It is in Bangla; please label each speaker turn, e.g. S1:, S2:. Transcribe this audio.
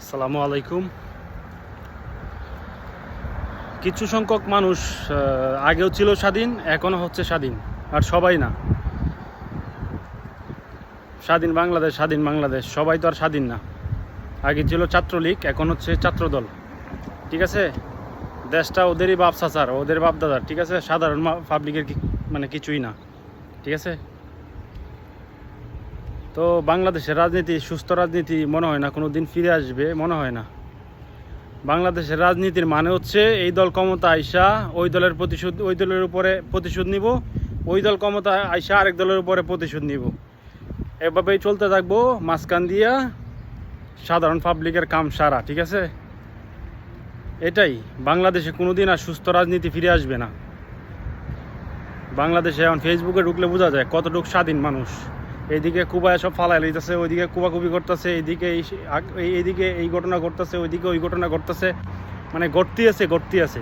S1: আসসালামু আলাইকুম। কিছু সংখ্যক মানুষ আগেও ছিল স্বাধীন, এখনও হচ্ছে স্বাধীন, আর সবাই না। স্বাধীন বাংলাদেশ, স্বাধীন বাংলাদেশ, সবাই তো আর স্বাধীন না। আগে ছিল ছাত্রলীগ, এখন হচ্ছে ছাত্রদল। ঠিক আছে, দেশটা ওদেরই বাপ চাচার, ওদের বাপ দাদার। ঠিক আছে, সাধারণ পাবলিকের মানে কিছুই না। ঠিক আছে, তো বাংলাদেশের রাজনীতি, সুস্থ রাজনীতি মনে হয় না কোনো দিন ফিরে আসবে, মনে হয় না। বাংলাদেশের রাজনীতির মানে হচ্ছে এই দল ক্ষমতা আইসা ওই দলের প্রতিশোধ, ওই দলের উপরে প্রতিশোধ নিব, ওই দল ক্ষমতা আইসা আরেক দলের উপরে প্রতিশোধ নিব। এভাবেই চলতে থাকবো, মাঝখান দিয়া সাধারণ পাবলিকের কাম সারা। ঠিক আছে, এটাই বাংলাদেশে কোনো দিন আর সুস্থ রাজনীতি ফিরে আসবে না। বাংলাদেশে এখন ফেসবুকে ঢুকলে বোঝা যায় কতটুকু স্বাধীন মানুষ। এইদিকে কুবায় সব ফালাই লইতেছে, ওইদিকে কুবাকুবি করতেছে, এইদিকে এই ঘটনা ঘটতেছে, ওইদিকে ওই ঘটনা ঘটতেছে, মানে ঘটতেই আছে।